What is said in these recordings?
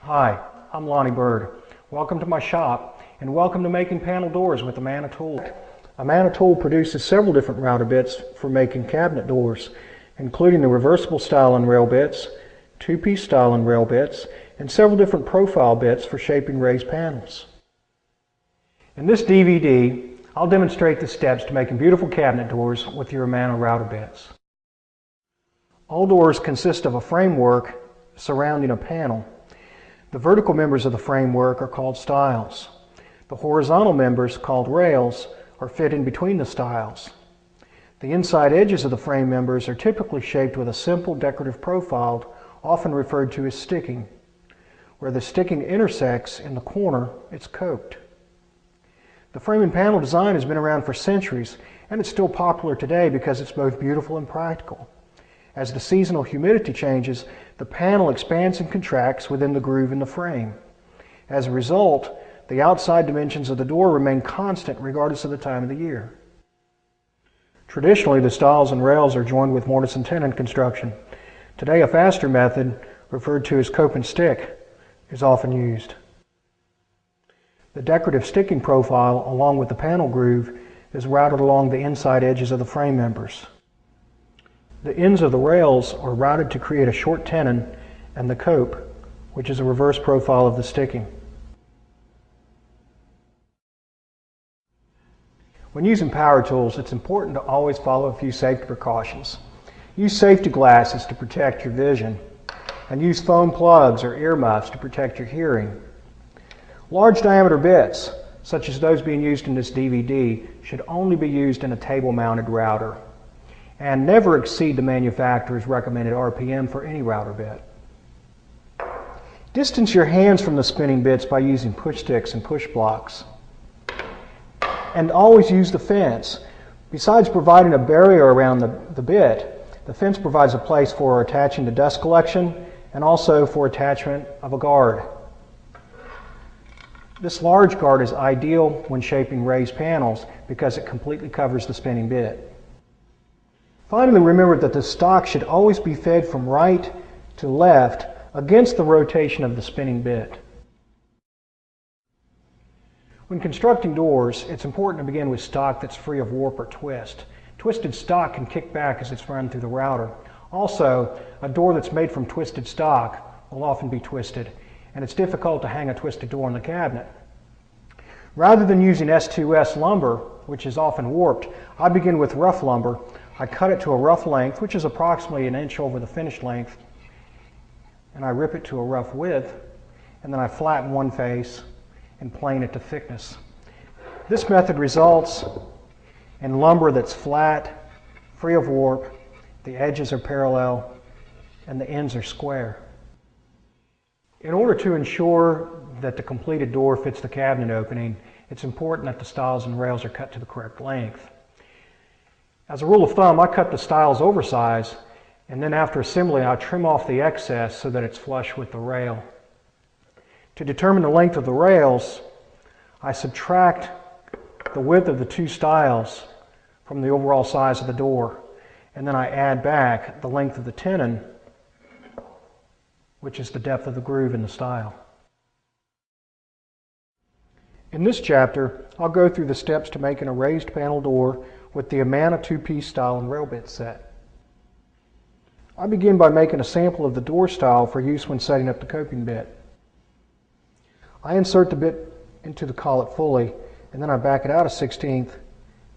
Hi, I'm Lonnie Bird. Welcome to my shop and welcome to making panel doors with Amana tool. Amana tool produces several different router bits for making cabinet doors, including the reversible style and rail bits, two-piece style and rail bits, and several different profile bits for shaping raised panels. In this DVD, I'll demonstrate the steps to making beautiful cabinet doors with your Amana router bits. All doors consist of a framework surrounding a panel. The vertical members of the framework are called stiles. The horizontal members, called rails, are fit in between the stiles. The inside edges of the frame members are typically shaped with a simple decorative profile, often referred to as sticking. Where the sticking intersects in the corner, it's coped. The frame and panel design has been around for centuries, and it's still popular today because it's both beautiful and practical. As the seasonal humidity changes, the panel expands and contracts within the groove in the frame. As a result, the outside dimensions of the door remain constant regardless of the time of the year. Traditionally, the stiles and rails are joined with mortise and tenon construction. Today, a faster method, referred to as cope and stick, is often used. The decorative sticking profile, along with the panel groove, is routed along the inside edges of the frame members. The ends of the rails are routed to create a short tenon and the cope, which is a reverse profile of the sticking. When using power tools, it's important to always follow a few safety precautions. Use safety glasses to protect your vision, and use foam plugs or earmuffs to protect your hearing. Large diameter bits, such as those being used in this DVD, should only be used in a table-mounted router, and never exceed the manufacturer's recommended RPM for any router bit. Distance your hands from the spinning bits by using push sticks and push blocks. And always use the fence. Besides providing a barrier around the bit, the fence provides a place for attaching the dust collection and also for attachment of a guard. This large guard is ideal when shaping raised panels because it completely covers the spinning bit. Finally, remember that the stock should always be fed from right to left against the rotation of the spinning bit. When constructing doors, it's important to begin with stock that's free of warp or twist. Twisted stock can kick back as it's run through the router. Also, a door that's made from twisted stock will often be twisted, and it's difficult to hang a twisted door in the cabinet. Rather than using S2S lumber, which is often warped, I begin with rough lumber. I cut it to a rough length, which is approximately an inch over the finished length, and I rip it to a rough width, and then I flatten one face and plane it to thickness. This method results in lumber that's flat, free of warp, the edges are parallel, and the ends are square. In order to ensure that the completed door fits the cabinet opening, it's important that the stiles and rails are cut to the correct length. As a rule of thumb, I cut the stiles oversize, and then after assembly, I trim off the excess so that it's flush with the rail. To determine the length of the rails, I subtract the width of the two stiles from the overall size of the door, and then I add back the length of the tenon, which is the depth of the groove in the stile. In this chapter, I'll go through the steps to making a raised panel door with the Amana two-piece stile and rail bit set. I begin by making a sample of the door stile for use when setting up the coping bit. I insert the bit into the collet fully, and then I back it out a 1/16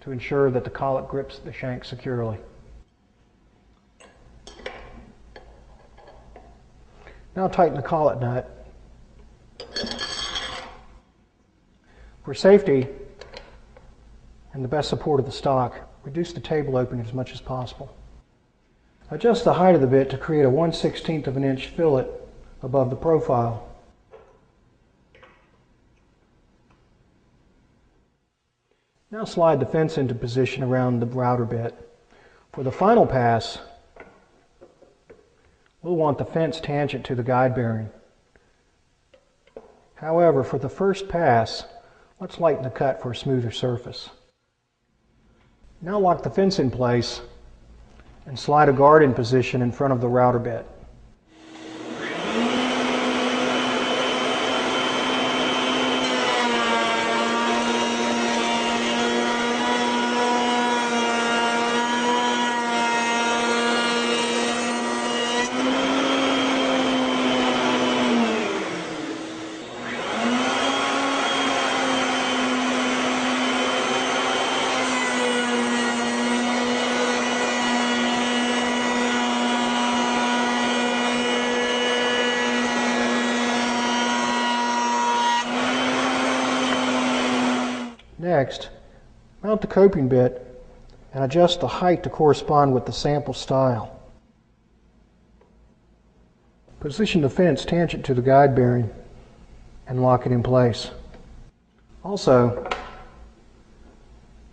to ensure that the collet grips the shank securely. Now tighten the collet nut. For safety and the best support of the stock, reduce the table opening as much as possible. Adjust the height of the bit to create a 1/16 of an inch fillet above the profile. Now slide the fence into position around the router bit. For the final pass, we'll want the fence tangent to the guide bearing. However, for the first pass, let's lighten the cut for a smoother surface. Now lock the fence in place and slide a guard in position in front of the router bit. Next, mount the coping bit and adjust the height to correspond with the sample style. Position the fence tangent to the guide bearing and lock it in place. Also,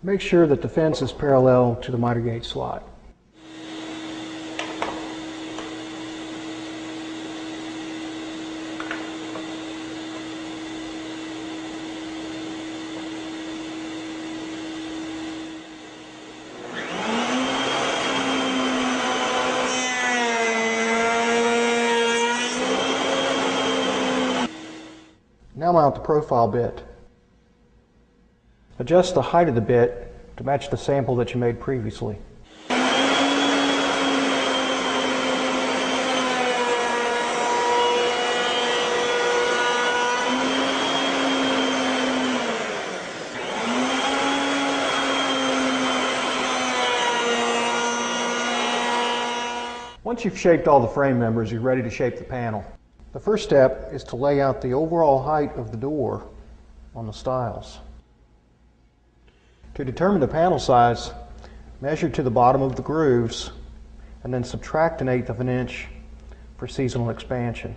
make sure that the fence is parallel to the miter gauge slot. Now mount the profile bit. Adjust the height of the bit to match the sample that you made previously. Once you've shaped all the frame members, you're ready to shape the panel. The first step is to lay out the overall height of the door on the stiles. To determine the panel size, measure to the bottom of the grooves and then subtract 1/8 of an inch for seasonal expansion.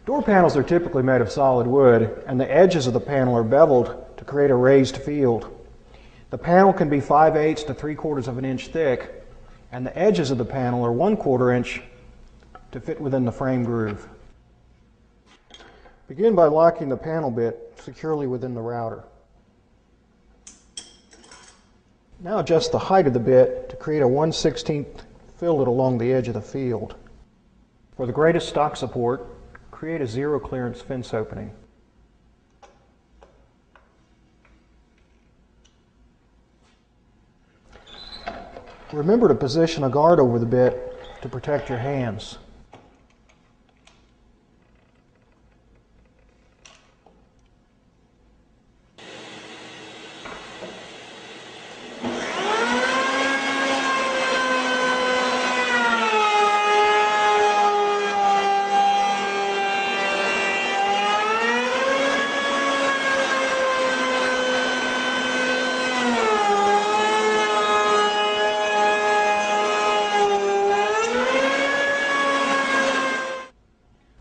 Door panels are typically made of solid wood, and the edges of the panel are beveled to create a raised field. The panel can be 5/8 to 3/4 of an inch thick, and the edges of the panel are 1/4 inch to fit within the frame groove. Begin by locking the panel bit securely within the router. Now adjust the height of the bit to create a 1/16 fillet along the edge of the field. For the greatest stock support, create a zero clearance fence opening. Remember to position a guard over the bit to protect your hands.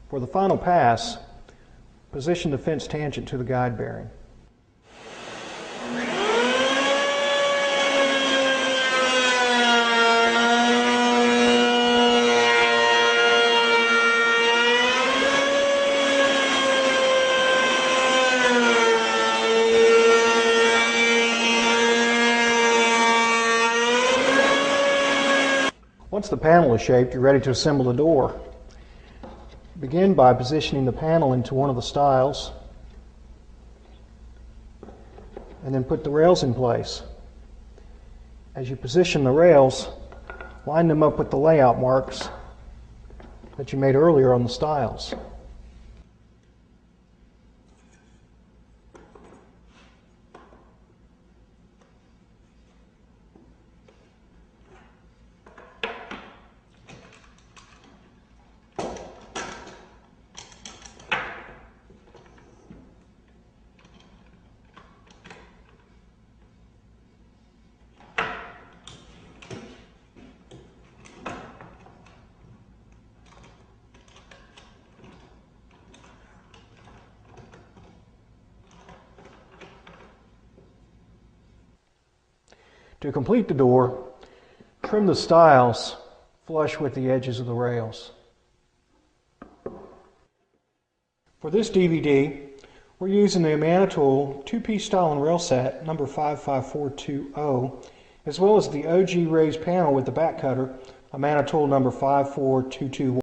For the final pass, position the fence tangent to the guide bearing. Once the panel is shaped, you're ready to assemble the door. Begin by positioning the panel into one of the stiles, and then put the rails in place. As you position the rails, line them up with the layout marks that you made earlier on the stiles. To complete the door, trim the stiles flush with the edges of the rails. For this DVD, we're using the Amana tool 2-piece stile and rail set number 55420, as well as the OG raised panel with the back cutter, Amana tool number 54221.